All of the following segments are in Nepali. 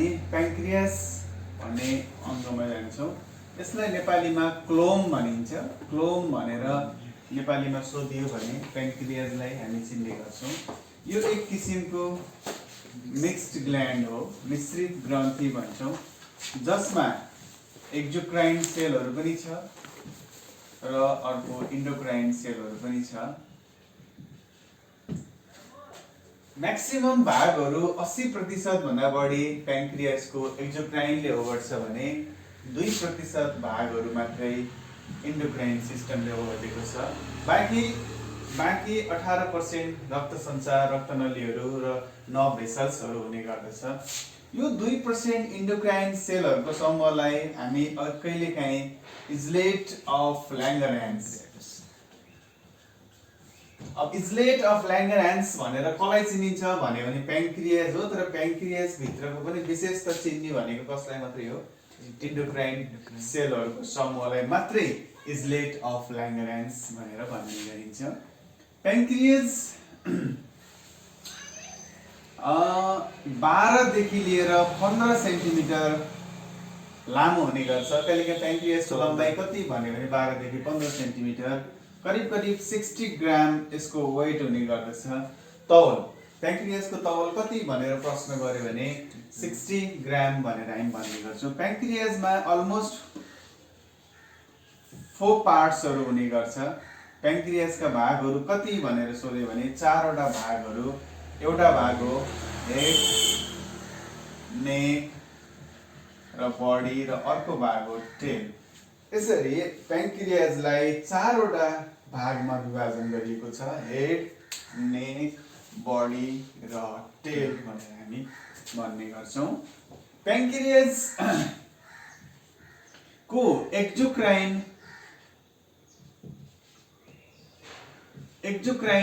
हामी प्याङ्क्रियास भन्ने अङ्गमा जान्छौँ। यसलाई नेपालीमा क्लोम भनिन्छ। क्लोम भनेर नेपालीमा सोधियो भने प्याङ्क्रियासलाई हामी चिन्ने गर्छौँ। यो एक किसिमको मिक्स्ड ग्ल्यान्ड हो, मिश्रित ग्रन्थि भन्छौँ, जसमा एक्जोक्राइन सेलहरू पनि छ र अर्को इन्डोक्राइन सेलहरू पनि छ। म्याक्सिमम भागहरू 80% भन्दा बढी प्याङ्क्रियासको एक्जोक्राइनले ओगट्छ भने 2% भागहरू मात्रै इन्डोक्राइन सिस्टमले ओगटेको छ। बाँकी 18% रक्त सञ्चार, रक्तनलीहरू र नर्भ भेसल्सहरू हुने गर्दछ। यो 2% इन्डोक्राइन सेलहरूको समूहलाई हामी कहिलेकाहीँ इजलेट अफ ल्याङ्गरह्यान्स भनेर कसलाई चिनिन्छ भन्यो भने प्याङ्क्रियास हो। तर प्याङ्क्रियास भित्रको पनि विशेष त चिन्ने भनेको कसलाई मात्रै हो? इन्डोक्राइन सेलहरूको समूहलाई मात्रै इजलेट अफ ल्याङ्गरह्यान्स भनेर भन्ने गरिन्छ। प्याङ्क्रियास 12 देखि लिएर 15 सेन्टिमिटर लामो हुने गर्छ। कहिलेकाहीँ प्याङ्क्रियासको लम्बाइ कति भन्यो भने 12 देखि 15 सेन्टिमिटर, करिब 60 ग्राम यसको वेट हुने गर्दछ। तौल, प्याङ्क्रियासको तौल कति भनेर प्रश्न गर्यो भने 60 ग्राम भनेर हामी भन्ने गर्छौँ। प्याङ्क्रियासमा अलमोस्ट 4 पार्ट्सहरू हुने गर्छ। प्याङ्क्रियासका भागहरू कति भनेर सोध्यो भने 4 वटा भागहरू। एउटा भाग हो हेड, नेक र बडी र अर्को भाग हो टेल। यसरी प्याङ्क्रियासलाई 4 वटा भागमा विभाजन गरिएको छ, हेड, नेक, बडी र टेल भनेर हामी भन्ने गर्छौँ। प्याङ्क्रियास को एक्जोक्राइन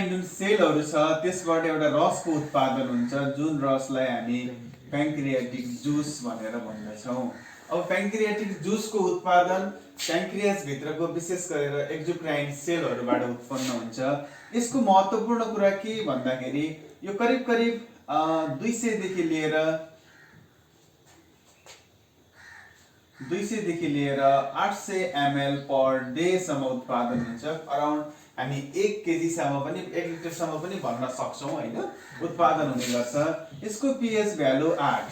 जुन सेलहरू छ त्यसबाट एउटा रसको उत्पादन हुन्छ, जुन रसलाई हामी प्याङ्क्रियाटिक जुस भनेर भन्दछौँ। अब प्याङ्क्रियाटिक जुसको उत्पादन प्याङ्क्रियास भित्रको विशेष गरेर एक्जोक्राइन सेलहरूबाट उत्पन्न हुन्छ। यसको महत्त्वपूर्ण कुरा के भन्दाखेरि यो करिब 200 देखि लिएर 800 ml पर डे सम्म उत्पादन हुन्छ। अराउन्ड हामी 1 केजीसम्म पनि 1 लिटरसम्म पनि भन्न सक्छौँ हैन, उत्पादन हुने गर्छ। यसको पीएच भ्यालु 8।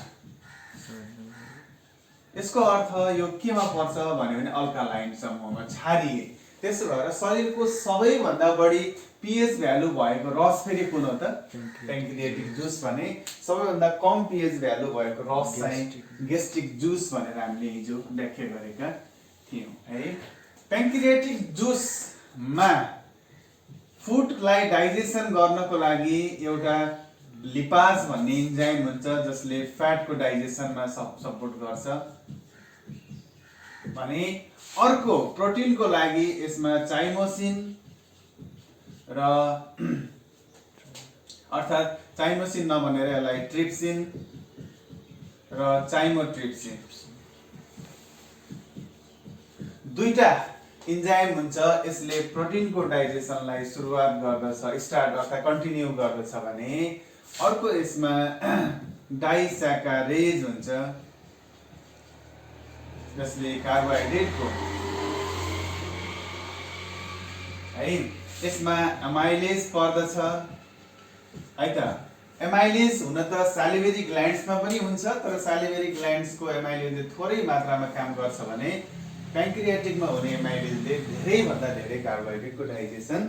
यसको अर्थ यो केमा पर्छ भन्यो भने अल्कालाइन समूहमा, क्षारीय। त्यसो भएर शरीरको सबैभन्दा बढी पीएच भ्यालु भएको रस फेरि कुन हो त? प्याङ्क्रियाटिक जुस भने। सबैभन्दा कम पीएच भ्यालु भएको रस चाहिँ गेस्ट्रिक जुस भनेर हामीले हिजो व्याख्या गरेका थियौँ है। प्याङ्क्रियाटिक जुसमा फुडलाई डाइजेसन गर्नको लागि एउटा लिपाज भन्ने इन्जाइम हुन्छ जसले फ्याटको डाइजेसनमा सपोर्ट गर्छ भने अर्को प्रोटिनको लागि यसमा चाइमोसिन र अर्थात् चाइमोसिन नभनेर यसलाई ट्रिप्सिन र चाइमोट्रिप्सिन दुईटा इन्जाइम हुन्छ। यसले प्रोटिनको डाइजेसनलाई सुरुवात गर्दछ, स्टार्ट अर्थात् कन्टिन्यू गर्दछ भने अर्को यसमा डाइस्याकारेज हुन्छ जसले कार्बोहाइड्रेटको है यसमा एमाइलेज पर्दछ है त। एमाइलेज हुन त सालिभरी ग्ल्यान्ड्समा पनि हुन्छ, तर सालिभरी ग्ल्यान्ड्सको एमाइलेजले थोरै मात्रामा काम गर्छ भने प्याङ्क्रियाटिकमा हुने एमाइलेजले धेरैभन्दा धेरै कार्बोहाइड्रेटको डाइजेसन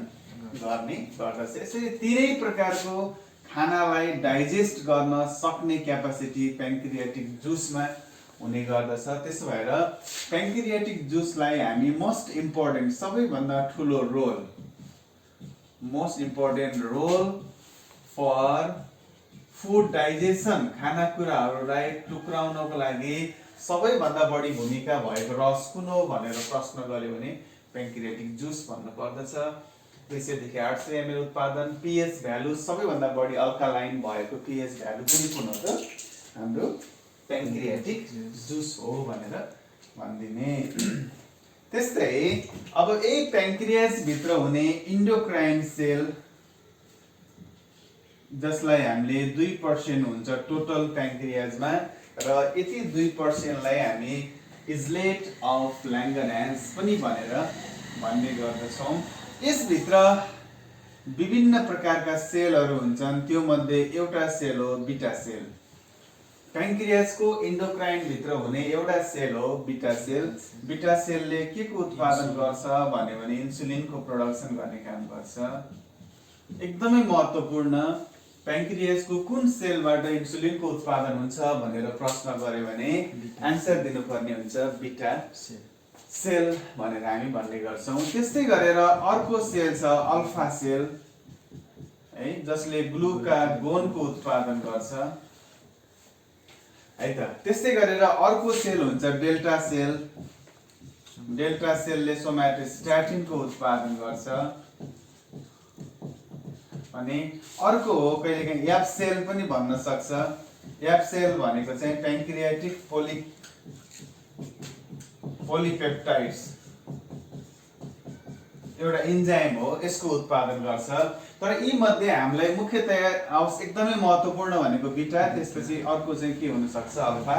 गर्ने गर्दछ। यसरी तीनै प्रकारको खानालाई डाइजेस्ट गर्न सक्ने क्यापासिटी प्याङ्क्रियाटिक जुसमा हुने गर्दछ। त्यसो भएर प्याङ्क्रियाटिक जुसलाई हामी मोस्ट इम्पोर्टेन्ट, सबैभन्दा ठुलो role, most important role for food digestion, खानाकुराहरूलाई टुक्राउनको लागि सबैभन्दा बढी भूमिका भएको रस कुन हो भनेर प्रश्न गर्यो भने प्याङ्क्रियाटिक जुस भन्नु पर्दछ। 200 देखि 800 ml उत्पादन, पीएच भ्यालु सबैभन्दा बढी अल्कालाइन भएको पीएच भ्यालु पनि कुन हो त? हाम्रो प्याङ्क्रियाटिक जुस हो भनेर भनिदिने। त्यस्तै अब यही प्याङ्क्रियास भित्र हुने इन्डोक्राइन सेल जसलाई हामीले 2% हुन्छ टोटल प्याङ्क्रियासमा, र यति 2% लाई हामी इजलेट अफ ल्याङ्गरह्यान्स पनि भनेर भन्ने गर्दछौँ। यसभित्र विभिन्न प्रकारका सेलहरू हुन्छन्, त्यो मध्ये एउटा सेल हो बीटा सेल। प्यान्क्रियासको एन्डोक्राइन भित्र हुने एउटा सेल हो बीटा सेल। बीटा सेलले के को उत्पादन गर्छ भने इन्सुलिनको प्रोडक्सन गर्ने काम गर्छ। एकदमै महत्त्वपूर्ण, प्यान्क्रियासको कुन सेलबाट इन्सुलिनको उत्पादन हुन्छ भनेर प्रश्न गर्यो भने आन्सर दिनुपर्ने हुन्छ बीटा सेल भनेर हामी भन्ने गर्छौँ। त्यस्तै गरेर अर्को सेल छ अल्फा सेल है, जसले ग्लुकागोनको उत्पादन गर्छ है त। त्यस्तै गरेर अर्को सेल हुन्छ डेल्टा सेल। डेल्टा सेलले सोमाटोस्ट्याटिनको उत्पादन गर्छ। अनि अर्को हो कहिलेकाहीँ याप सेल पनि भन्न सक्छ। याप सेल भनेको चाहिँ प्यान्क्रियाटिक पोलिपेप्टाइड्स एउटा इन्जाइम हो, यसको उत्पादन गर्छ। तर यी मध्ये हामीलाई मुख्यतया एकदमै महत्त्वपूर्ण भनेको बीटा, त्यसपछि अर्को चाहिँ के हुन सक्छ अल्फा।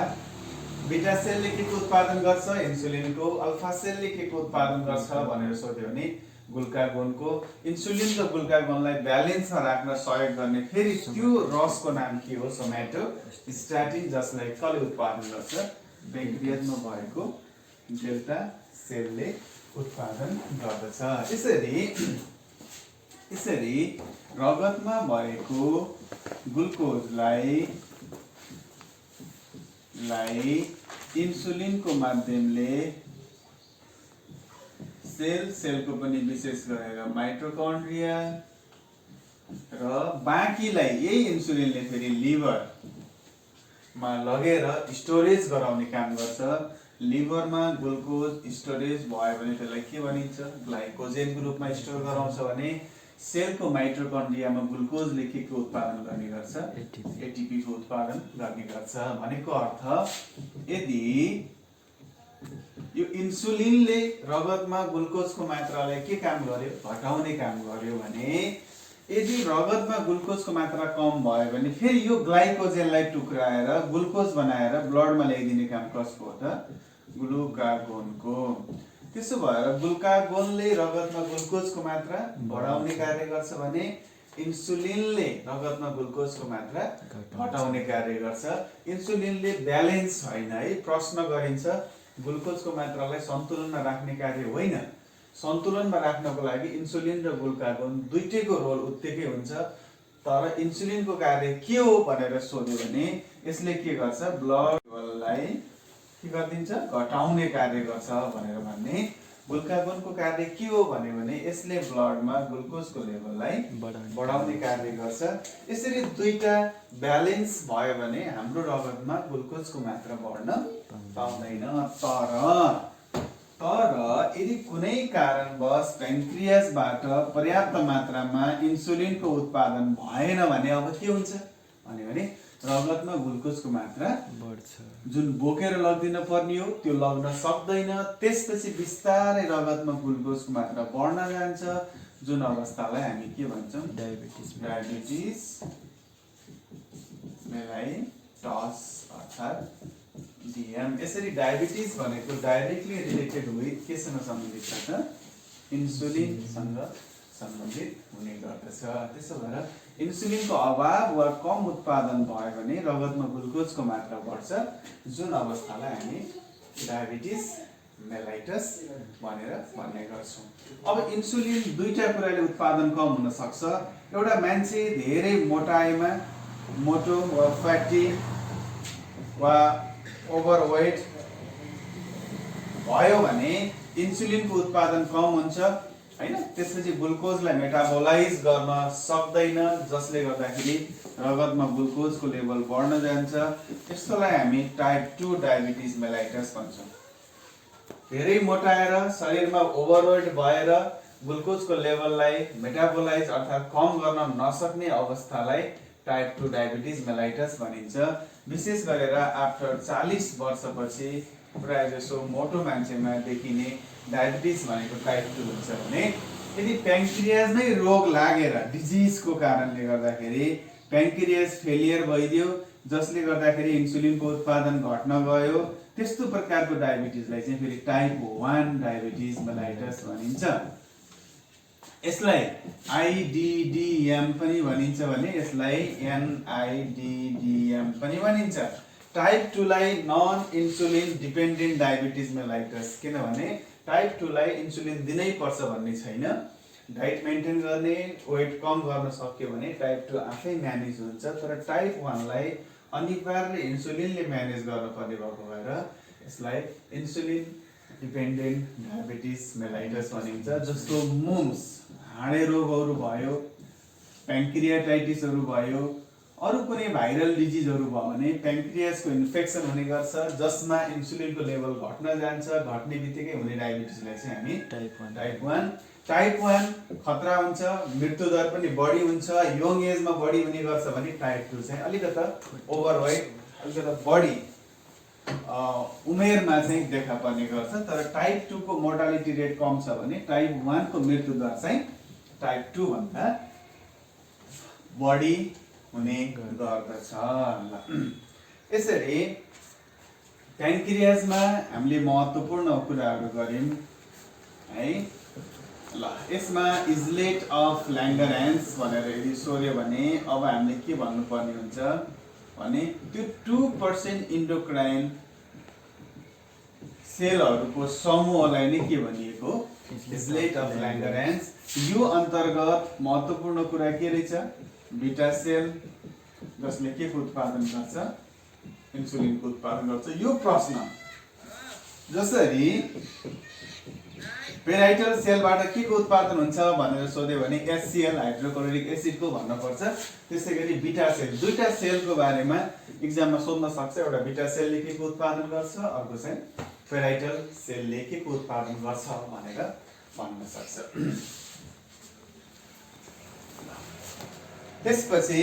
बीटा सेलले के को उत्पादन गर्छ इन्सुलिनको, अल्फा सेलले के को उत्पादन गर्छ भनेर सोध्यो भने ग्लुकागोनको। इन्सुलिन र ग्लुकागोनलाई ब्यालेन्समा राख्न सहयोग गर्ने फेरि त्यो रसको नाम के हो सोमाटोस्ट्याटिन, जसलाई कसले उत्पादन गर्छ प्यान्क्रियासमा भएको डेल्टा सेलले उत्पादन गर्दछ। यसरी रगतमा भएको ग्लुकोजलाई इन्सुलिनको माध्यमले सेलको पनि विशेष गरेर माइटोकन्ड्रिया र बाँकीलाई यही इन्सुलिनले फेरि लिभरमा लगेर स्टोरेज गराउने काम गर्छ। लिभरमा ग्लुकोज स्टोरेज भयो भने त्यसलाई के भनिन्छ ग्लाइकोजेनको रूपमा स्टोर गराउँछ भने सेलको माइटोकन्ड्रियामा ग्लुकोजले के को उत्पादन गर्ने गर्छ एटिपी को उत्पादन गर्ने गर्छ। भनेको अर्थ यदि यो इन्सुलिनले रगतमा ग्लुकोजको मात्रालाई के काम गर्यो घटाउने काम गर्यो भने यदि रगतमा ग्लुकोजको मात्रा कम भयो भने फेरि यो ग्लाइकोजेनलाई टुक्राएर ग्लुकोज बनाएर ब्लडमा ल्याइदिने काम कसको हो त ग्लुकागोनको। त्यसो भएर ग्लुकागोनले रगतमा ग्लुकोजको मात्रा बढाउने कार्य गर्छ भने इन्सुलिनले रगतमा ग्लुकोजको मात्रा घटाउने कार्य गर्छ। इन्सुलिनले ब्यालेन्स होइन है, प्रश्न गरिन्छ ग्लुकोजको मात्रालाई सन्तुलनमा राख्ने कार्य होइन, सन्तुलनमा राख्नको लागि इन्सुलिन र ग्लुकागोन दुईटैको रोल उत्तिकै हुन्छ। तर इन्सुलिनको कार्य के हो भनेर सोध्यो भने यसले के गर्छ ब्लड लेभललाई के गरिदिन्छ घटाउने कार्य गर्छ भनेर भन्ने। ग्लुकागोनको कार्य के हो भने यसले ब्लडमा ग्लुकोजको लेभललाई बढाउने कार्य गर्छ। यसरी दुईटा ब्यालेन्स भयो भने हाम्रो रगतमा ग्लुकोजको मात्रा बढ्न पाउँदैन। तर यदि कुनै कारणवश प्यान्क्रियासबाट पर्याप्त मात्रामा इन्सुलिनको उत्पादन भएन भने अब के हुन्छ भने रगतमा ग्लुकोजको मात्रा बढ्छ। जुन बोकेर लग्दिन पर्ने हो त्यो लग्न सक्दैन, त्यसपछि बिस्तारै रगतमा ग्लुकोजको मात्रा बढ्न जान्छ, जुन अवस्थालाई हामी के भन्छौँ डायबिटिज मेलाइटस अर्थात् डीएम। यसरी डायबिटिज भनेको डाइरेक्टली रिलेटेड विथ केसँग सम्बन्धित छ त इन्सुलिनसँग सम्बन्धित हुने गर्दछ। त्यसो भएर इन्सुलिनको अभाव वा कम उत्पादन भयो भने रगतमा ग्लुकोजको मात्रा बढ्छ, जुन अवस्थालाई हामी डायबिटिज मेलाइटस भनेर भन्ने गर्छौँ। अब इन्सुलिन दुईटा कुराले उत्पादन कम हुन सक्छ। एउटा मान्छे धेरै मोटाइमा मोटो वा फ्याटी वा ओभरवेट भयो भने इन्सुलिनको उत्पादन कम हुन्छ हैन, त्यसपछि ग्लुकोजलाई मेटाबोलाइज गर्न सक्दैन, जसले गर्दाखेरि रगतमा ग्लुकोजको लेभल बढ्न जान्छ। त्यस्तोलाई हामी टाइप 2 डायबिटिज मेलाइटस भन्छौँ। धेरै मोटाएर शरीरमा ओभरवेट भएर ग्लुकोजको लेभललाई मेटाबोलाइज अर्थात् कम गर्न नसक्ने अवस्थालाई टाइप 2 डायबिटिज मेलाइटस भनिन्छ। विशेष गरेर आफ्टर 40 वर्षपछि प्राय जसो मोटो मान्छेमा देखिने डायबिटिज भनेको टाइप 2 हुन्छ भने यदि प्यान्क्रियास नै रोग लागेर डिजिजको कारणले गर्दाखेरि प्यान्क्रियास फेलियर भइदियो जसले गर्दाखेरि इन्सुलिनको उत्पादन घट्न गयो, त्यस्तो प्रकारको डायबिटिजलाई चाहिँ फेरि टाइप 1 डायबिटिज मेलाइटस भनिन्छ। यसलाई आइडिडिएम पनि भनिन्छ भने यसलाई एनआइडिडिएम पनि भनिन्छ। टाइप 2 लाई non insulin dependent diabetes mellitus, किनभने टाइप 2 लाई इन्सुलिन दिनै पर्छ भन्ने छैन, डाइट मेन्टेन गर्ने, वेट कम गर्न सक्यो भने टाइप 2 आफै म्यानेज हुन्छ। तर टाइप 1 लाई अनिवार्य इन्सुलिनले म्यानेज गर्नुपर्ने भएको भएर यसलाई इन्सुलिन डिपेन्डेन्ट डायबिटिज मेलाइटस भनिन्छ। जस्तो मुम्स, हाँडे रोगहरू भयो, प्यान्क्रियाटाइटिसहरू भयो, अरू कुनै भाइरल डिजिजहरू भयो भने प्यान्क्रियासको इन्फेक्सन हुने गर्छ, जसमा इन्सुलिनको लेभल घट्न जान्छ। घट्ने बित्तिकै हुने डायबिटिसलाई चाहिँ हामी टाइप 1 खतरा हुन्छ, मृत्यु दर पनि बढी हुन्छ, यङ एजमा बढी हुने गर्छ भने टाइप 2 चाहिँ अलिकति ओभरवेट, अलिकति बढी उमेरमा चाहिँ देखा पर्ने गर्छ। तर टाइप 2 को मोर्टालिटी रेट कम छ भने टाइप 1 को मृत्यु दर चाहिँ टाइप 2 भन्दा बढी हुने गर्दछ। यसरी प्यान्क्रियासमा हामीले महत्त्वपूर्ण कुराहरू गर्यौं है। ल, यसमा इजलेट अफ ल्याङ्गरह्यान्स भनेर यदि सोध्यो भने अब हामीले के भन्नुपर्ने हुन्छ भने त्यो 2% इन्डोक्राइन सेलहरूको समूहलाई नै के भनिएको, इजलेट अफ ल्याङ्गरह्यान्स। यो अन्तर्गत महत्त्वपूर्ण कुरा के रहेछ, बिटा सेल जसले के को उत्पादन गर्छ, इन्सुलिनको उत्पादन गर्छ। यो प्रश्न जसरी पेराइटल सेलबाट के को उत्पादन हुन्छ भनेर सोध्यो भने एचसिएल हाइड्रोक्लोरिक एसिडको भन्नुपर्छ। त्यसैगरी बिटा सेल, दुईटा सेलको बारेमा एक्जाममा सोध्न सक्छ। एउटा बिटा सेलले के को उत्पादन गर्छ, अर्को चाहिँ पेराइटल सेलले के को उत्पादन गर्छ भनेर भन्न सक्छ। त्यसपछि